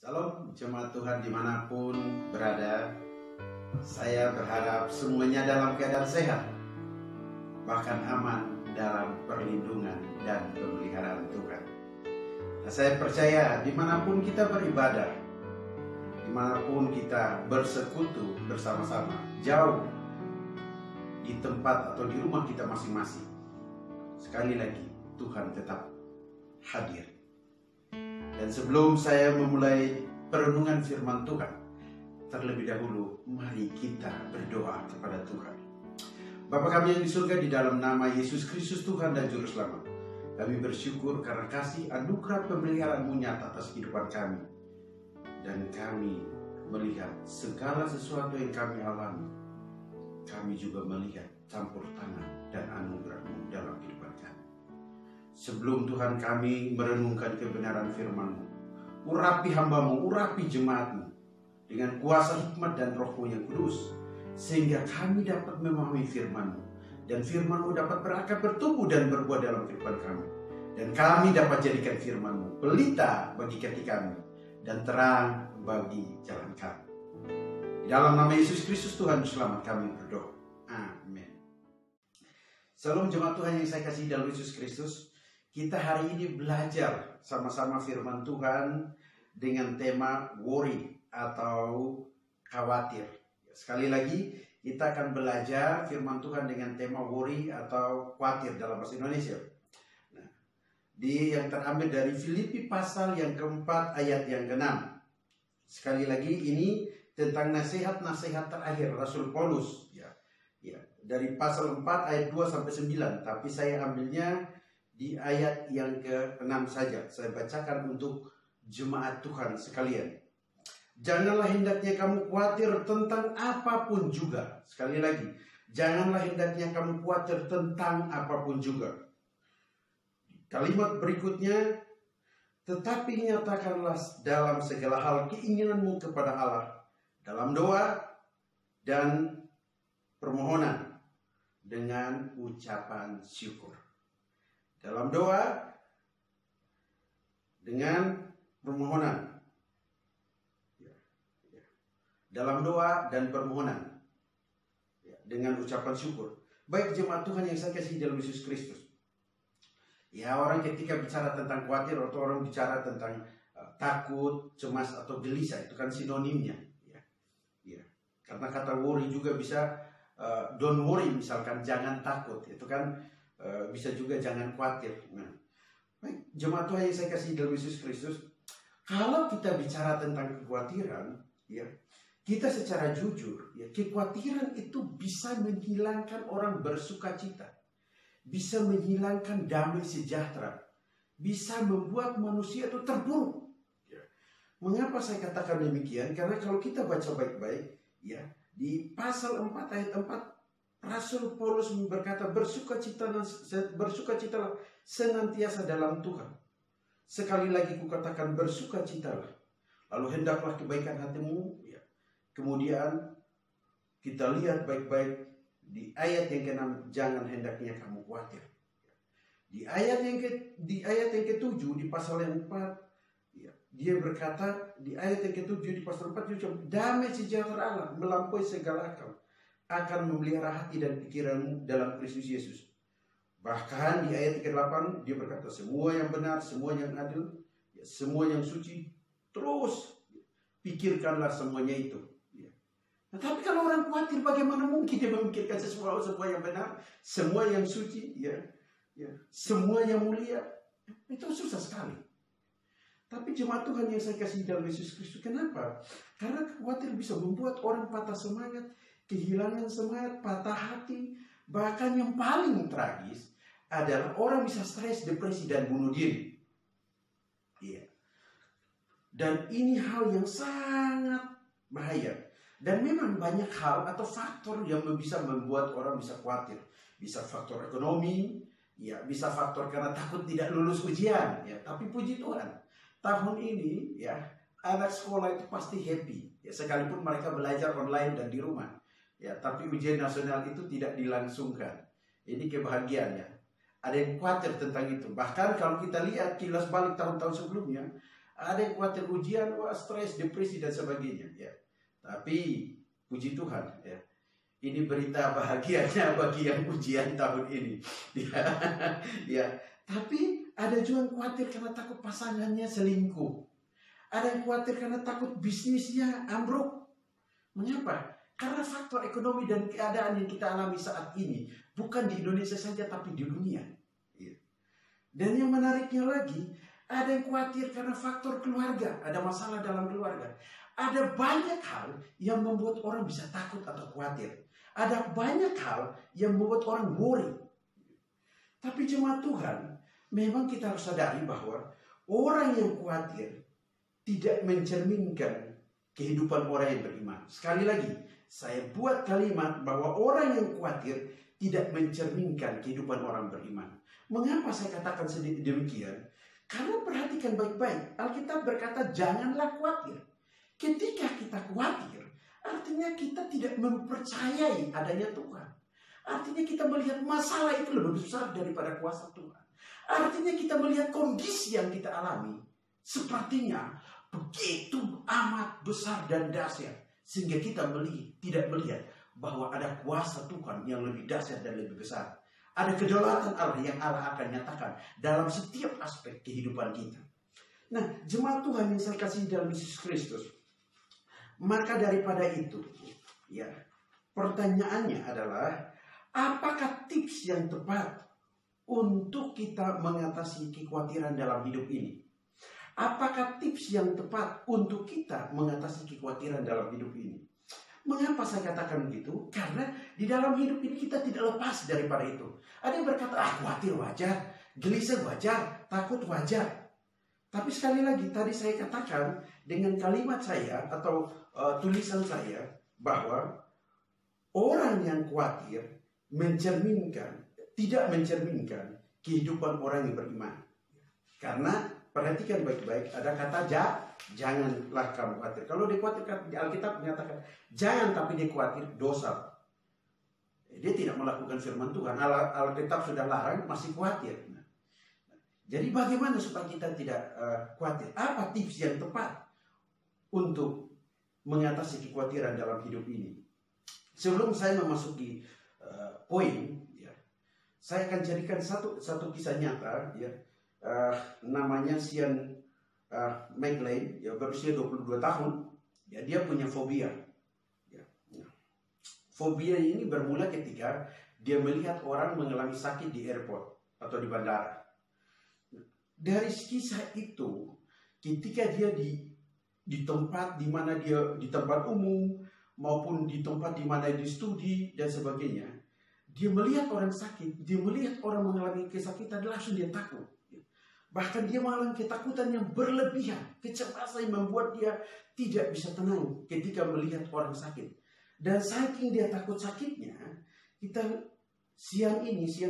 Salam jemaat Tuhan dimanapun berada. Saya berharap semuanya dalam keadaan sehat, bahkan aman dalam perlindungan dan pemeliharaan Tuhan. Nah, saya percaya dimanapun kita beribadah, dimanapun kita bersekutu bersama-sama, jauh di tempat atau di rumah kita masing-masing, sekali lagi Tuhan tetap hadir. Dan sebelum saya memulai perenungan firman Tuhan, terlebih dahulu mari kita berdoa kepada Tuhan. Bapa kami yang di surga, di dalam nama Yesus Kristus Tuhan dan Juru Selamat, kami bersyukur karena kasih anugerah pemeliharaan-Mu nyata atas kehidupan kami. Dan kami melihat segala sesuatu yang kami alami, kami juga melihat campur tangan dan anugerah-Mu dalam kehidupan kami. Sebelum Tuhan kami merenungkan kebenaran firman-Mu, urapi hamba-Mu, urapi jemaat-Mu dengan kuasa hikmat dan Roh-Mu yang kudus, sehingga kami dapat memahami firman-Mu, dan firman-Mu dapat berakar, bertumbuh dan berbuah dalam kehidupan kami, dan kami dapat jadikan firman-Mu pelita bagi kaki kami dan terang bagi jalan kami. Di dalam nama Yesus Kristus Tuhan Selamat kami berdoa. Amin. Salam jemaat Tuhan yang saya kasih dalam Yesus Kristus. Kita hari ini belajar sama-sama firman Tuhan dengan tema worry atau khawatir. Sekali lagi kita akan belajar firman Tuhan dengan tema worry atau khawatir dalam bahasa Indonesia. Nah, yang terambil dari Filipi pasal yang keempat ayat yang ke-6. Sekali lagi ini tentang nasihat-nasihat terakhir Rasul Paulus. Dari pasal 4 ayat 2 sampai 9. Tapi saya ambilnya di ayat yang ke-6 saja. Saya bacakan untuk jemaat Tuhan sekalian. Janganlah hendaknya kamu khawatir tentang apapun juga. Sekali lagi, janganlah hendaknya kamu khawatir tentang apapun juga. Kalimat berikutnya, tetapi nyatakanlah dalam segala hal keinginanmu kepada Allah dalam doa dan permohonan dengan ucapan syukur. Dalam doa dengan permohonan. Dalam doa dan permohonan dengan ucapan syukur. Baik jemaat Tuhan yang saya kasih dalam Yesus Kristus. Orang ketika bicara tentang khawatir atau orang bicara tentang takut, cemas atau gelisah, itu kan sinonimnya. Karena kata worry juga bisa don't worry, misalkan jangan takut, itu kan bisa juga jangan khawatir. Nah, baik jemaat Tuhan yang saya kasih dalam Yesus Kristus, kalau kita bicara tentang kekhawatiran, kita secara jujur, kekhawatiran itu bisa menghilangkan orang bersukacita, bisa menghilangkan damai sejahtera, bisa membuat manusia itu terpuruk. Mengapa saya katakan demikian? Karena kalau kita baca baik-baik, di pasal 4 ayat 4, Rasul Paulus berkata, bersukacitalah senantiasa dalam Tuhan. Sekali lagi kukatakan bersukacitalah. Lalu hendaklah kebaikan hatimu. Kemudian kita lihat baik-baik di ayat yang ke-6, jangan hendaknya kamu khawatir. Di ayat yang ke-7 di pasal yang 4, dia berkata di ayat yang ke-7 di pasal 4, damai sejahtera Allah melampaui segala akal akan memelihara hati dan pikiranmu dalam Kristus Yesus. Bahkan di ayat ke-8 dia berkata, semua yang benar, semua yang adil, semua yang suci, terus pikirkanlah semuanya itu. Nah, tapi kalau orang khawatir, bagaimana mungkin dia memikirkan semua yang benar, semua yang suci, semua yang mulia? Itu susah sekali. Tapi jemaat Tuhan yang saya kasih dalam Yesus Kristus, kenapa? Karena khawatir bisa membuat orang patah semangat, kehilangan semangat, patah hati. Bahkan yang paling tragis adalah orang bisa stres, depresi, dan bunuh diri. Dan ini hal yang sangat bahaya. Dan memang banyak hal atau faktor yang bisa membuat orang bisa khawatir. Bisa faktor ekonomi, bisa faktor karena takut tidak lulus ujian. Tapi puji Tuhan, tahun ini anak sekolah itu pasti happy. Sekalipun mereka belajar online dan di rumah. Tapi ujian nasional itu tidak dilangsungkan. Ini kebahagiaannya. Ada yang khawatir tentang itu. Bahkan kalau kita lihat kilas balik tahun-tahun sebelumnya, Ada yang khawatir ujian, wah stres, depresi dan sebagainya. Ya. Tapi puji Tuhan, ya. Ini berita bahagianya bagi yang ujian tahun ini. Ya, ya. Tapi ada juga yang khawatir karena takut pasangannya selingkuh. Ada yang khawatir karena takut bisnisnya ambruk. Mengapa? Karena faktor ekonomi dan keadaan yang kita alami saat ini bukan di Indonesia saja tapi di dunia. Ya. Dan yang menariknya lagi, ada yang khawatir karena faktor keluarga, ada masalah dalam keluarga. Ada banyak hal yang membuat orang bisa takut atau khawatir. Ada banyak hal yang membuat orang worry. Tapi jemaat Tuhan, memang kita harus sadari bahwa orang yang khawatir tidak mencerminkan kehidupan orang yang beriman. Sekali lagi, saya buat kalimat bahwa orang yang khawatir tidak mencerminkan kehidupan orang beriman. Mengapa saya katakan sedikit demikian? Karena perhatikan baik-baik, Alkitab berkata janganlah khawatir. Ketika kita khawatir, artinya kita tidak mempercayai adanya Tuhan. Artinya kita melihat masalah itu lebih besar daripada kuasa Tuhan. Artinya kita melihat kondisi yang kita alami sepertinya begitu amat besar dan dahsyat. Sehingga kita tidak melihat bahwa ada kuasa Tuhan yang lebih dahsyat dan lebih besar. Ada kedaulatan Allah yang Allah akan nyatakan dalam setiap aspek kehidupan kita. Nah, jemaat Tuhan yang saya kasih dalam Yesus Kristus. Maka daripada itu, ya, pertanyaannya adalah, apakah tips yang tepat untuk kita mengatasi kekhawatiran dalam hidup ini? Apakah tips yang tepat untuk kita mengatasi kekhawatiran dalam hidup ini? Mengapa saya katakan begitu? Karena di dalam hidup ini kita tidak lepas daripada itu. Ada yang berkata, khawatir wajar, gelisah wajar, takut wajar. Tapi sekali lagi, tadi saya katakan dengan kalimat saya atau tulisan saya bahwa orang yang khawatir tidak mencerminkan kehidupan orang yang beriman. Karena perhatikan baik-baik, ada kata janganlah kamu khawatir. Kalau dikhawatirkan, di Alkitab menyatakan jangan, tapi dia khawatir dosa. Dia tidak melakukan firman Tuhan. Alkitab sudah larang, masih khawatir. Jadi bagaimana supaya kita tidak khawatir? Apa tips yang tepat untuk mengatasi kekhawatiran dalam hidup ini? Sebelum saya memasuki poin, ya, saya akan carikan satu kisah nyata, ya. Namanya Sean McLean, ya, berusia 22 tahun, ya, dia punya fobia. Ya. Fobia ini bermula ketika dia melihat orang mengalami sakit di airport atau di bandara. Dari kisah itu, ketika dia di tempat di mana dia di tempat umum maupun di tempat di mana dia studi dan sebagainya, dia melihat orang sakit, dia melihat orang mengalami kesakitan, langsung dia takut. Bahkan dia mengalami ketakutan yang berlebihan, kecemasan yang membuat dia tidak bisa tenang ketika melihat orang sakit. Dan saking dia takut sakitnya, Sean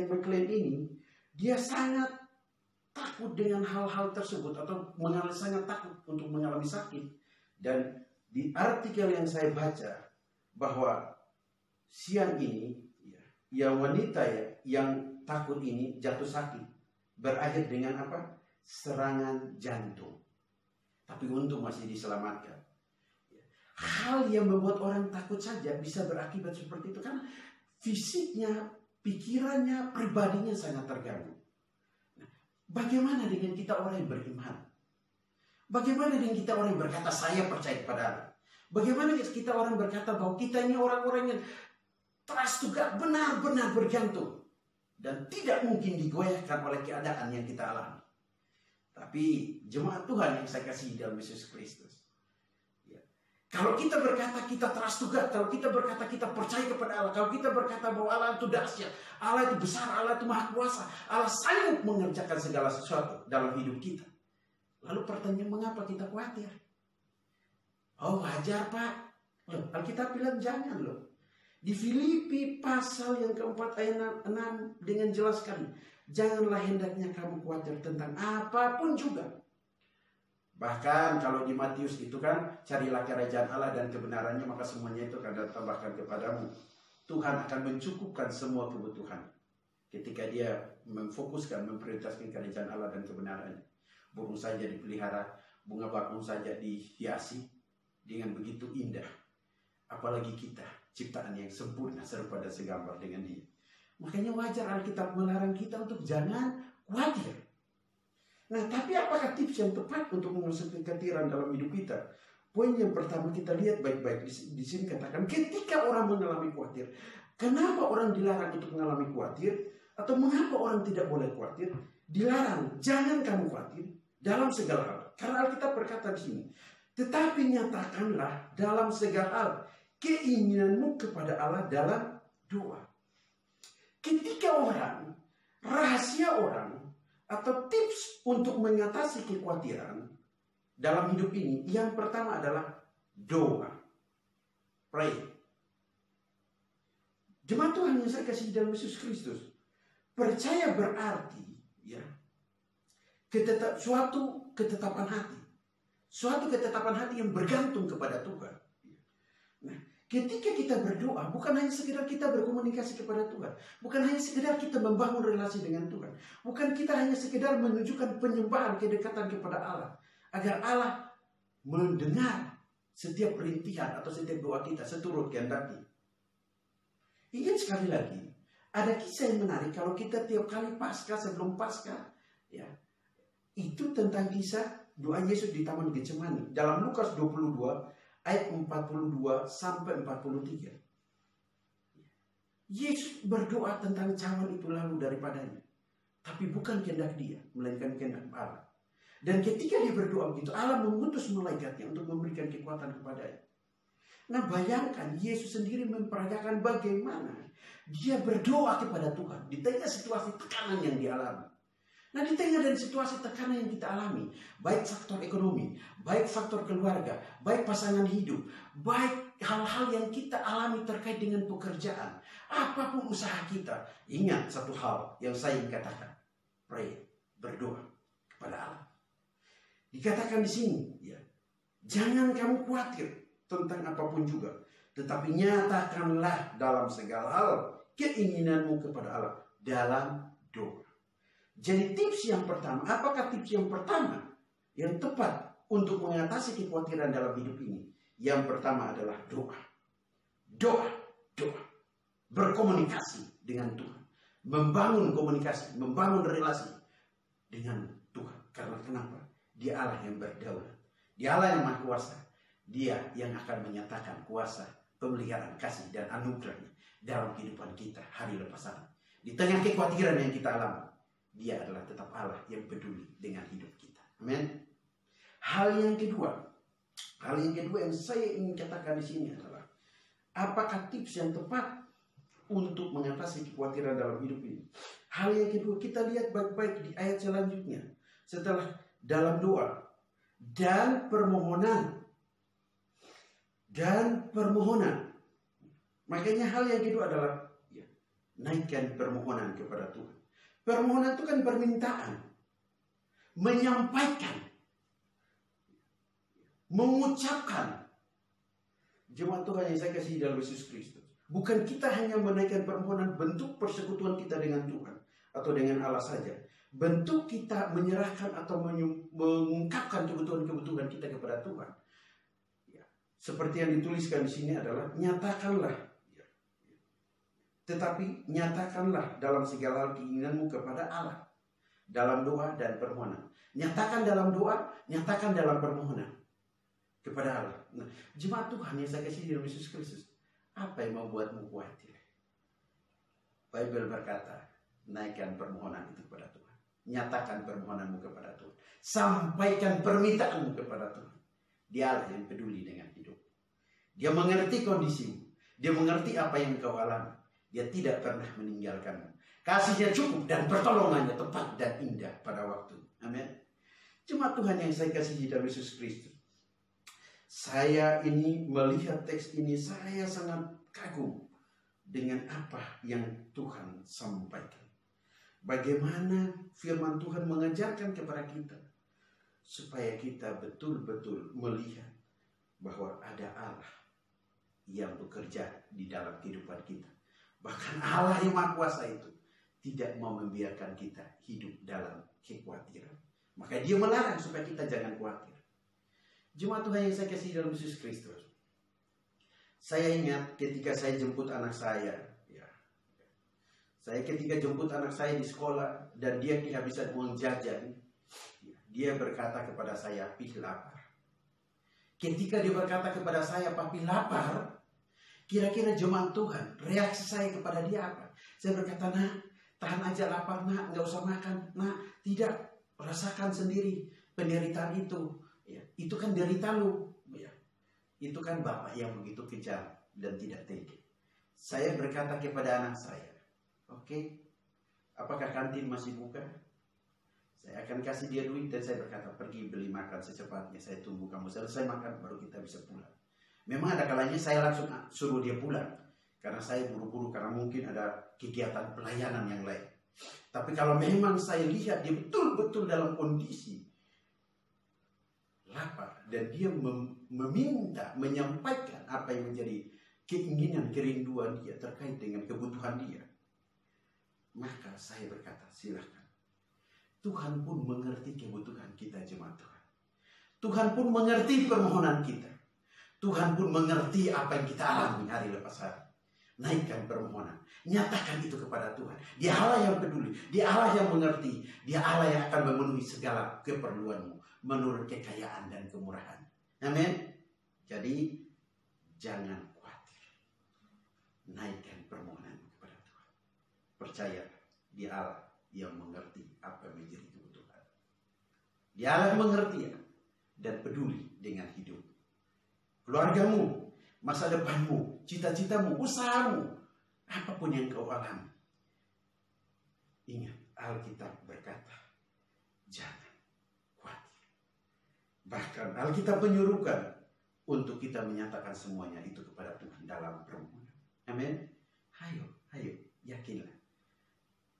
McLean ini, dia sangat takut dengan hal-hal tersebut atau sangat takut untuk mengalami sakit. Dan di artikel yang saya baca bahwa Sean ini, ya, wanita yang takut ini jatuh sakit, berakhir dengan apa? Serangan jantung. Tapi untung masih diselamatkan. Hal yang membuat orang takut saja bisa berakibat seperti itu, karena fisiknya, pikirannya, pribadinya sangat terganggu. Bagaimana dengan kita orang yang beriman? Bagaimana dengan kita orang yang berkata saya percaya kepada Allah? Bagaimana kita orang berkata bahwa kita ini orang-orang yang trust to God, benar-benar bergantung dan tidak mungkin digoyahkan oleh keadaan yang kita alami? Tapi jemaat Tuhan yang saya kasih dalam Yesus Kristus, ya, kalau kita berkata kita trust to God, kalau kita berkata kita percaya kepada Allah, kalau kita berkata bahwa Allah itu dahsyat, Allah itu besar, Allah itu maha kuasa, Allah sanggup mengerjakan segala sesuatu dalam hidup kita. Lalu pertanyaan, mengapa kita khawatir? Oh, wajar Pak. Loh, Alkitab bilang jangan loh. Di Filipi pasal yang keempat ayat 6 dengan jelas sekali, janganlah hendaknya kamu khawatir tentang apapun juga. Bahkan kalau di Matius itu kan, carilah kerajaan Allah dan kebenarannya, maka semuanya itu akan ditambahkan kepadamu. Tuhan akan mencukupkan semua kebutuhan ketika dia memfokuskan, memprioritaskan kerajaan Allah dan kebenarannya. Burung saja dipelihara, bunga bakung saja dihiasi dengan begitu indah, apalagi kita, ciptaan yang sempurna serupa dan segambar dengan Dia. Makanya wajar Alkitab melarang kita untuk jangan khawatir. Nah, tapi apakah tips yang tepat untuk mengusir kekhawatiran dalam hidup kita? Poin yang pertama kita lihat baik-baik di sini katakan ketika orang mengalami khawatir. Kenapa orang dilarang untuk mengalami khawatir? Atau mengapa orang tidak boleh khawatir? Dilarang, jangan kamu khawatir dalam segala hal. Karena Alkitab berkata di sini, tetapi nyatakanlah dalam segala hal keinginanmu kepada Allah dalam doa. Ketika orang, rahasia orang, atau tips untuk mengatasi kekhawatiran dalam hidup ini, yang pertama adalah doa. Pray. Jemaat Tuhan yang saya kasih dalam Yesus Kristus, percaya berarti ya suatu ketetapan hati. Suatu ketetapan hati yang bergantung kepada Tuhan. Nah, ketika kita berdoa, bukan hanya sekedar kita berkomunikasi kepada Tuhan. Bukan hanya sekedar kita membangun relasi dengan Tuhan. Bukan kita hanya sekedar menunjukkan penyembahan, kedekatan kepada Allah. Agar Allah mendengar setiap perintihan atau setiap doa kita seturut kehendaknya. Ingat sekali lagi, ada kisah yang menarik kalau kita tiap kali Paskah, sebelum Paskah, ya, itu tentang kisah doa Yesus di Taman Getsemani. Dalam Lukas 22 ayat 42 sampai 43. Yesus berdoa tentang cawan itu lalu daripadanya. Tapi bukan kehendak dia, melainkan kehendak Allah. Dan ketika dia berdoa begitu, Allah mengutus malaikatnya untuk memberikan kekuatan kepadanya. Nah, bayangkan Yesus sendiri memperagakan bagaimana dia berdoa kepada Tuhan di tengah situasi tekanan yang dialami. Nah, di tengah dari situasi tekanan yang kita alami, baik faktor ekonomi, baik faktor keluarga, baik pasangan hidup, baik hal-hal yang kita alami terkait dengan pekerjaan, apapun usaha kita, ingat satu hal yang saya ingin katakan, pray, berdoa kepada Allah. Dikatakan di sini, ya, jangan kamu khawatir tentang apapun juga, tetapi nyatakanlah dalam segala hal keinginanmu kepada Allah dalam doa. Jadi tips yang pertama, apakah tips yang pertama yang tepat untuk mengatasi kekhawatiran dalam hidup ini? Yang pertama adalah doa. Doa, doa. Berkomunikasi dengan Tuhan. Membangun komunikasi, membangun relasi dengan Tuhan. Karena kenapa? Dia Allah yang berdaulat. Dia Allah yang maha kuasa. Dia yang akan menyatakan kuasa, pemeliharaan, kasih, dan anugerahnya dalam kehidupan kita hari lepas hari. Di tengah kekhawatiran yang kita alami, Dia adalah tetap Allah yang peduli dengan hidup kita. Amin. Hal yang kedua yang saya ingin katakan di sini adalah, apakah tips yang tepat untuk mengatasi kekhawatiran dalam hidup ini? Hal yang kedua, kita lihat baik-baik di ayat selanjutnya. Setelah dalam doa dan permohonan. Makanya hal yang kedua adalah ya, naikkan permohonan kepada Tuhan. Permohonan itu kan permintaan, menyampaikan, mengucapkan. Jemaat Tuhan yang saya kasih dalam Yesus Kristus, bukan kita hanya menaikkan permohonan bentuk persekutuan kita dengan Tuhan atau dengan Allah saja. Bentuk kita menyerahkan atau mengungkapkan kebutuhan-kebutuhan kita kepada Tuhan. Seperti yang dituliskan di sini adalah nyatakanlah. Tetapi nyatakanlah dalam segala hal keinginanmu kepada Allah. Dalam doa dan permohonan. Nyatakan dalam doa, nyatakan dalam permohonan kepada Allah. Nah, jemaat Tuhan yang saya kasih di dalam Yesus Kristus, apa yang membuatmu khawatir? Bible berkata, naikkan permohonan itu kepada Tuhan. Nyatakan permohonanmu kepada Tuhan. Sampaikan permintaanmu kepada Tuhan. Dia Allah yang peduli dengan hidup. Dia mengerti kondisimu. Dia mengerti apa yang kau alami. Dia tidak pernah meninggalkanmu. Kasihnya cukup dan pertolongannya tepat dan indah pada waktu. Amin. Jemaat Tuhan yang saya kasihi dalam Yesus Kristus, saya ini melihat teks ini, saya sangat kagum dengan apa yang Tuhan sampaikan. Bagaimana firman Tuhan mengajarkan kepada kita supaya kita betul-betul melihat bahwa ada Allah yang bekerja di dalam kehidupan kita. Bahkan Allah yang Maha Kuasa itu tidak mau membiarkan kita hidup dalam kekhawatiran. Maka Dia melarang supaya kita jangan khawatir. Jemaat Tuhan yang saya kasih dalam Yesus Kristus, saya ingat ketika saya jemput anak saya, saya ketika jemput anak saya di sekolah dan dia kehabisan uang jajan, dia berkata kepada saya, "Papi lapar." Ketika dia berkata kepada saya, "Papi lapar," kira-kira jemaat Tuhan, reaksi saya kepada dia apa? Saya berkata, "Nak, tahan aja lapar, nak, nggak usah makan, nak, tidak, rasakan sendiri penderitaan itu, ya, itu kan derita lu, ya, itu kan bapak yang begitu kejam dan tidak tega." Saya berkata kepada anak saya, "Oke, apakah kantin masih buka? Saya akan kasih dia duit dan saya berkata, pergi beli makan secepatnya. Saya tunggu kamu selesai makan baru kita bisa pulang." Memang ada kalanya saya langsung suruh dia pulang karena saya buru-buru karena mungkin ada kegiatan pelayanan yang lain. Tapi kalau memang saya lihat dia betul-betul dalam kondisi lapar dan dia meminta, menyampaikan apa yang menjadi keinginan, kerinduan dia terkait dengan kebutuhan dia, maka saya berkata, silakan. Tuhan pun mengerti kebutuhan kita, jemaat Tuhan. Tuhan pun mengerti permohonan kita. Tuhan pun mengerti apa yang kita alami hari lepas hari. Naikkan permohonan. Nyatakan itu kepada Tuhan. Dia Allah yang peduli. Dia Allah yang mengerti. Dia Allah yang akan memenuhi segala keperluanmu menurut kekayaan dan kemurahan. Amin. Jadi jangan khawatir. Naikkan permohonanmu kepada Tuhan. Percaya, Dia Allah yang mengerti apa yang menjadi kebutuhan. Dia Allah mengerti dan peduli dengan hidup keluargamu, masa depanmu, cita-citamu, usahamu, apapun yang kau alami. Ingat, Alkitab berkata, jangan khawatir. Bahkan Alkitab menyuruhkan untuk kita menyatakan semuanya itu kepada Tuhan dalam permohonan. Amin. Hayo, yakinlah.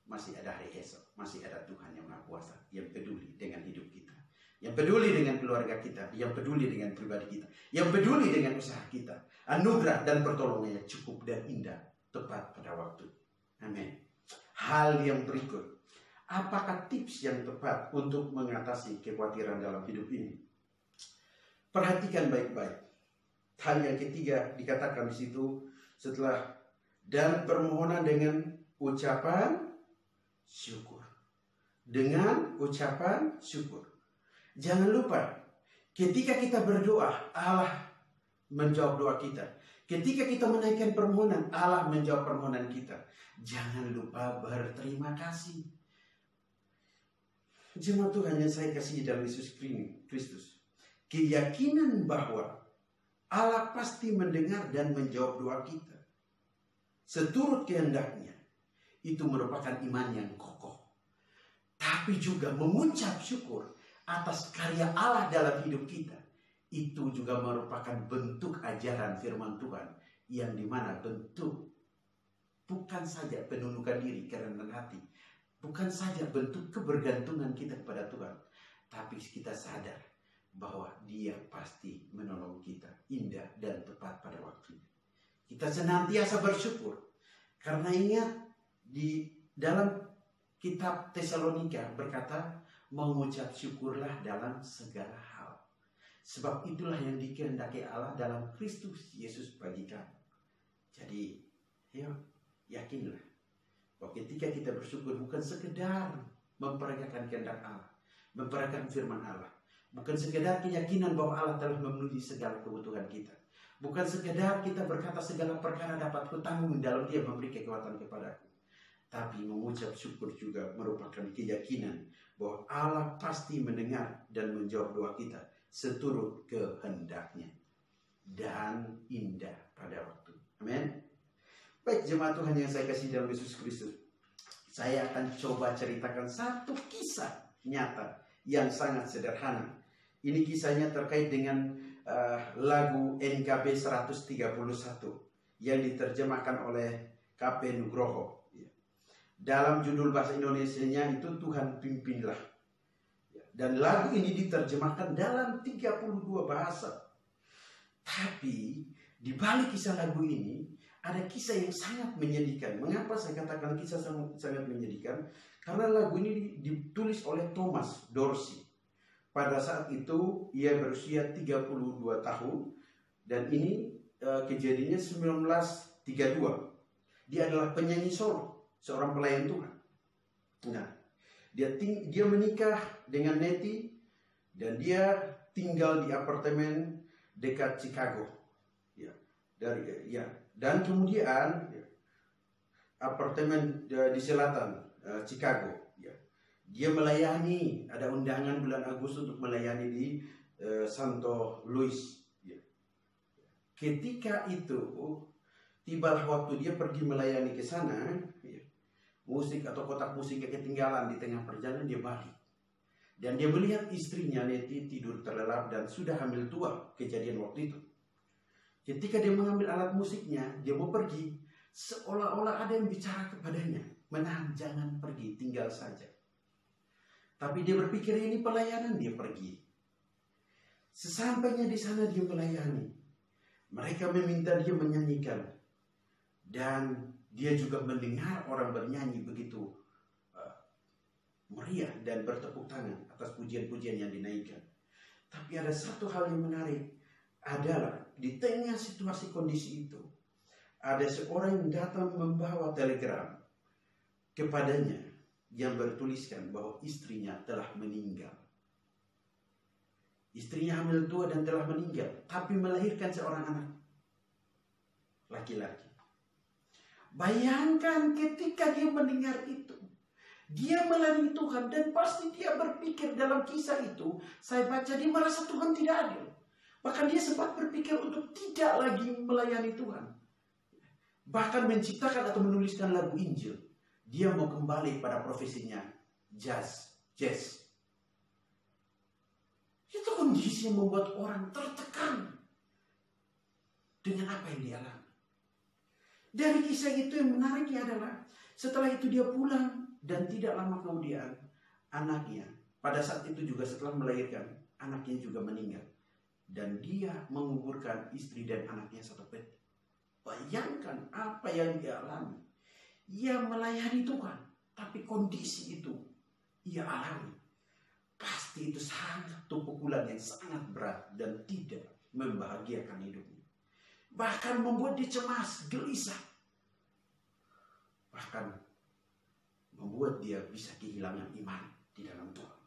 Masih ada hari esok, masih ada Tuhan yang Maha Kuasa yang peduli dengan hidup kita, yang peduli dengan keluarga kita, yang peduli dengan pribadi kita, yang peduli dengan usaha kita. Anugerah dan pertolongannya cukup dan indah, tepat pada waktu. Amin. Hal yang berikut, apakah tips yang tepat untuk mengatasi kekhawatiran dalam hidup ini? Perhatikan baik-baik. Hal yang ketiga dikatakan di situ setelah dan permohonan dengan ucapan syukur. Dengan ucapan syukur. Jangan lupa, ketika kita berdoa, Allah menjawab doa kita. Ketika kita menaikkan permohonan, Allah menjawab permohonan kita. Jangan lupa berterima kasih. Jemaat Tuhan yang saya kasih dalam Yesus Kristus, keyakinan bahwa Allah pasti mendengar dan menjawab doa kita seturut kehendaknya, itu merupakan iman yang kokoh. Tapi juga mengucap syukur atas karya Allah dalam hidup kita, itu juga merupakan bentuk ajaran firman Tuhan, yang dimana bentuk bukan saja penundukan diri, kerendahan hati, bukan saja bentuk kebergantungan kita kepada Tuhan, tapi kita sadar bahwa Dia pasti menolong kita indah dan tepat pada waktunya. Kita senantiasa bersyukur karena ingat di dalam kitab Tesalonika berkata, mengucap syukurlah dalam segala hal, sebab itulah yang dikehendaki Allah dalam Kristus Yesus bagi kamu. Jadi, yakinlah bahwa ketika kita bersyukur bukan sekedar memperagakan kehendak Allah, memperagakan firman Allah, bukan sekedar keyakinan bahwa Allah telah memenuhi segala kebutuhan kita, bukan sekedar kita berkata segala perkara dapat kutanggung dalam Dia memberi kekuatan kepadaku, tapi mengucap syukur juga merupakan keyakinan bahwa Allah pasti mendengar dan menjawab doa kita seturut kehendaknya dan indah pada waktu. Amin. Baik jemaat Tuhan yang saya kasih dalam Yesus Kristus, saya akan coba ceritakan satu kisah nyata yang sangat sederhana. Ini kisahnya terkait dengan lagu NKB 131 yang diterjemahkan oleh KP Nugroho. Dalam judul bahasa Indonesianya itu Tuhan Pimpinlah. Dan lagu ini diterjemahkan dalam 32 bahasa. Tapi di balik kisah lagu ini ada kisah yang sangat menyedihkan. Mengapa saya katakan kisah sangat menyedihkan? Karena lagu ini ditulis oleh Thomas Dorsey. Pada saat itu ia berusia 32 tahun dan ini kejadiannya 1932. Dia adalah penyanyi solo, seorang pelayan Tuhan. Nah, dia menikah dengan Nettie dan dia tinggal di apartemen dekat Chicago. Dan kemudian apartemen di selatan Chicago. Dia melayani, ada undangan bulan Agustus untuk melayani di Santo Louis. Ketika itu tibalah waktu dia pergi melayani ke sana, musik atau kotak musiknya ketinggalan di tengah perjalanan, dia balik. Dan dia melihat istrinya Nettie tidur terlelap dan sudah hamil tua, kejadian waktu itu. Ketika dia mengambil alat musiknya, dia mau pergi, seolah-olah ada yang bicara kepadanya, "Menahan, jangan pergi, tinggal saja." Tapi dia berpikir ini pelayanan, dia pergi. Sesampainya di sana dia melayani. Mereka meminta dia menyanyikan. Dan dia juga mendengar orang bernyanyi begitu meriah dan bertepuk tangan atas pujian-pujian yang dinaikkan. Tapi ada satu hal yang menarik, adalah di tengah situasi kondisi itu, ada seorang yang datang membawa telegram kepadanya yang bertuliskan bahwa istrinya telah meninggal. Istrinya hamil tua dan telah meninggal, tapi melahirkan seorang anak laki-laki. Bayangkan ketika dia mendengar itu, dia melayani Tuhan dan pasti dia berpikir dalam kisah itu, saya baca dia merasa Tuhan tidak adil. Bahkan dia sempat berpikir untuk tidak lagi melayani Tuhan. Bahkan menciptakan atau menuliskan lagu Injil. Dia mau kembali pada profesinya jazz. Itu kondisi yang membuat orang tertekan dengan apa yang dialami. Dari kisah itu yang menariknya adalah setelah itu dia pulang. Dan tidak lama kemudian anaknya pada saat itu juga setelah melahirkan, anaknya juga meninggal. Dan dia menguburkan istri dan anaknya satu peti. Bayangkan apa yang dia alami. Ia melayani Tuhan, tapi kondisi itu ia alami. Pasti itu sangat pukulan yang sangat berat dan tidak membahagiakan hidupnya. Bahkan membuat dia cemas, gelisah. Bahkan membuat dia bisa kehilangan iman di dalam Tuhan.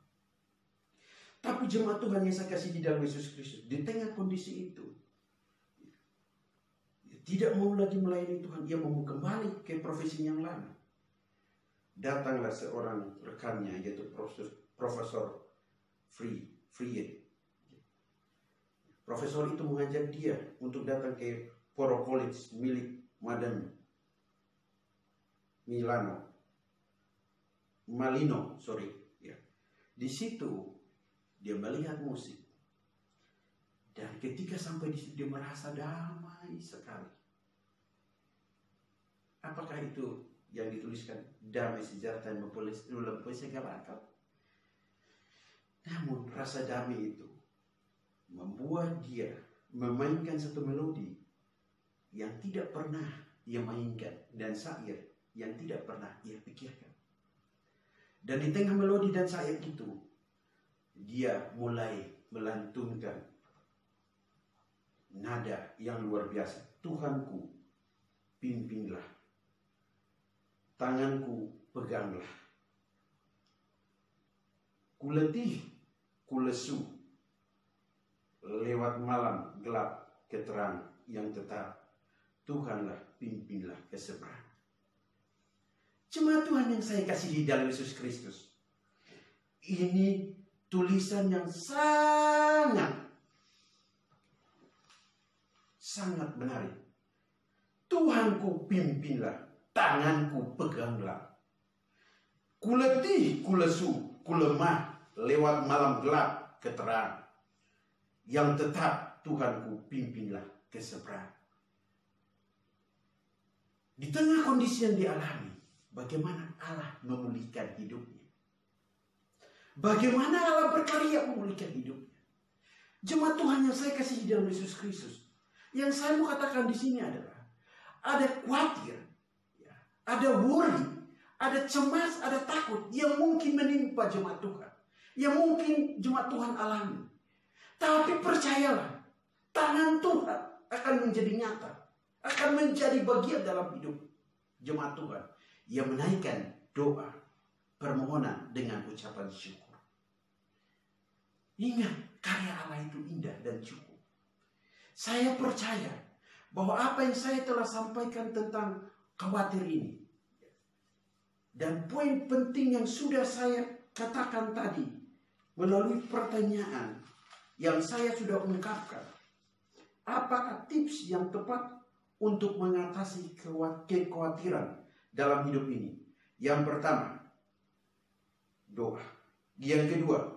Tapi jemaat Tuhan yang saya kasih di dalam Yesus Kristus, di tengah kondisi itu, dia tidak mau lagi melayani Tuhan, dia mau kembali ke profesi yang lama. Datanglah seorang rekannya, yaitu Profesor Fried. Profesor itu mengajak dia untuk datang ke Poro College milik Madame Malino. Di situ dia melihat musik. Dan ketika sampai di situ dia merasa damai sekali. Apakah itu yang dituliskan damai sejahtera yang melampaui segala akal? Namun rasa damai itu membuat dia memainkan satu melodi yang tidak pernah ia mainkan dan syair yang tidak pernah ia pikirkan. Dan di tengah melodi dan syair itu, dia mulai melantunkan nada yang luar biasa. Tuhanku, pimpinlah. Tanganku, peganglah. Kuletih, kulesu. Lewat malam gelap ke terang yang tetap. Tuhanlah, pimpinlah ke seberang. Jemaat Tuhan yang saya kasih di dalam Yesus Kristus, ini tulisan yang sangat menarik. Tuhanku pimpinlah, tanganku peganglah. Kuletih, kulesu, kulemah, lewat malam gelap ke terang. Yang tetap Tuhanku pimpinlah ke seberang. Di tengah kondisi yang dialami, bagaimana Allah memulihkan hidupnya. Bagaimana Allah berkarya memulihkan hidupnya. Jemaat Tuhan yang saya kasih di dalam Yesus Kristus. Yang saya mau katakan di sini adalah ada khawatir, ada worry, ada cemas, ada takut yang mungkin menimpa jemaat Tuhan. yang mungkin jemaat Tuhan alami. Tapi percayalah, tangan Tuhan akan menjadi nyata, akan menjadi bagian dalam hidup jemaat Tuhan yang menaikkan doa, permohonan dengan ucapan syukur. Ingat, karya Allah itu indah dan cukup. Saya percaya bahwa apa yang saya telah sampaikan tentang khawatir ini, dan poin penting yang sudah saya katakan tadi melalui pertanyaan yang saya sudah ungkapkan, apakah tips yang tepat untuk mengatasi kekhawatiran dalam hidup ini? Yang pertama, doa. Yang kedua,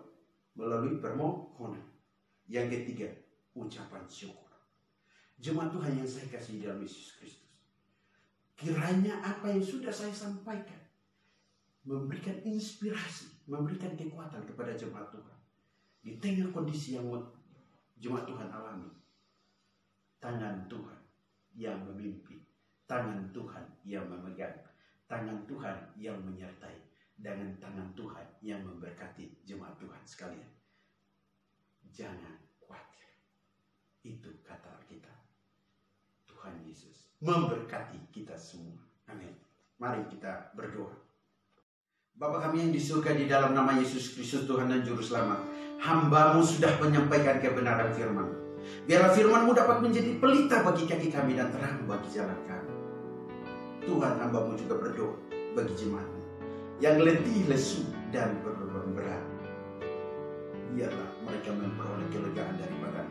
melalui permohonan. Yang ketiga, ucapan syukur. Jemaat Tuhan yang saya kasih dalam Yesus Kristus, kiranya apa yang sudah saya sampaikan memberikan inspirasi, memberikan kekuatan kepada jemaat Tuhan di tengah kondisi yang jemaat Tuhan alami. Tangan Tuhan yang memimpin, tangan Tuhan yang memegang, tangan Tuhan yang menyertai, dan tangan Tuhan yang memberkati jemaat Tuhan sekalian. Jangan khawatir. Itu kata kita. Tuhan Yesus memberkati kita semua. Amin. Mari kita berdoa. Bapa kami yang di surga, di dalam nama Yesus Kristus Tuhan dan Juru Selamat, hamba-Mu sudah menyampaikan kebenaran firman. Biarlah firman-Mu dapat menjadi pelita bagi kaki kami dan terang bagi jalan kami. Tuhan, hamba-Mu juga berdoa bagi jemaat-Mu yang letih, lesu, dan berbeban berat. Biarlah mereka memperoleh kelegaan daripada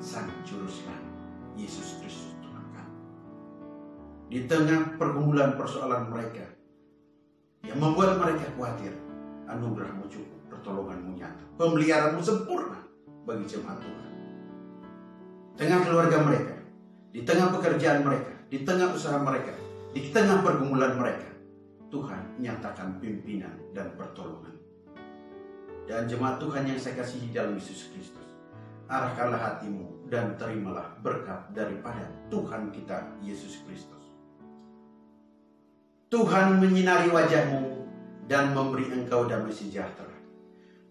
Sang Juru Selamat, Yesus Kristus Tuhan kami. Di tengah pergumulan persoalan mereka yang membuat mereka khawatir, anugerah-Mu cukup, pertolongan-Mu nyata, pemeliharaan-Mu sempurna bagi jemaat Tuhan. Tengah keluarga mereka, di tengah pekerjaan mereka, di tengah usaha mereka, di tengah pergumulan mereka, Tuhan nyatakan pimpinan dan pertolongan. Dan jemaat Tuhan yang saya kasihi dalam Yesus Kristus, arahkanlah hatimu dan terimalah berkat daripada Tuhan kita Yesus Kristus. Tuhan menyinari wajah-Mu dan memberi engkau damai sejahtera.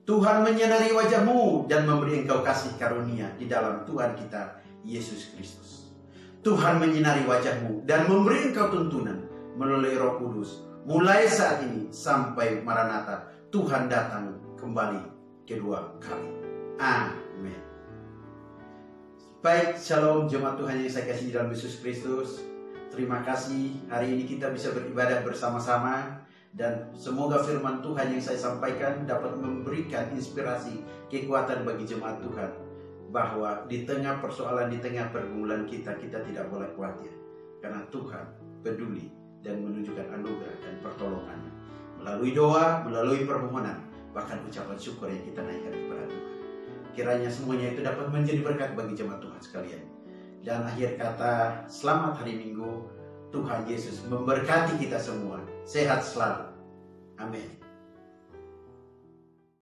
Tuhan menyinari wajah-Mu dan memberi engkau kasih karunia di dalam Tuhan kita Yesus Kristus. Tuhan menyinari wajah-Mu dan memberi engkau tuntunan melalui Roh Kudus mulai saat ini sampai Maranatha, Tuhan datang kembali kedua kali. Amin. Baik, shalom jemaat Tuhan yang saya kasih dalam Yesus Kristus. Terima kasih, hari ini kita bisa beribadah bersama-sama, dan semoga firman Tuhan yang saya sampaikan dapat memberikan inspirasi, kekuatan bagi jemaat Tuhan, bahwa di tengah persoalan, di tengah pergumulan kita tidak boleh khawatir, karena Tuhan peduli dan menunjukkan anugerah dan pertolongannya melalui doa, melalui permohonan, bahkan ucapan syukur yang kita naikkan kepada Tuhan. Kiranya semuanya itu dapat menjadi berkat bagi jemaat Tuhan sekalian. Dan akhir kata, selamat hari Minggu. Tuhan Yesus memberkati kita semua. Sehat selalu. Amin.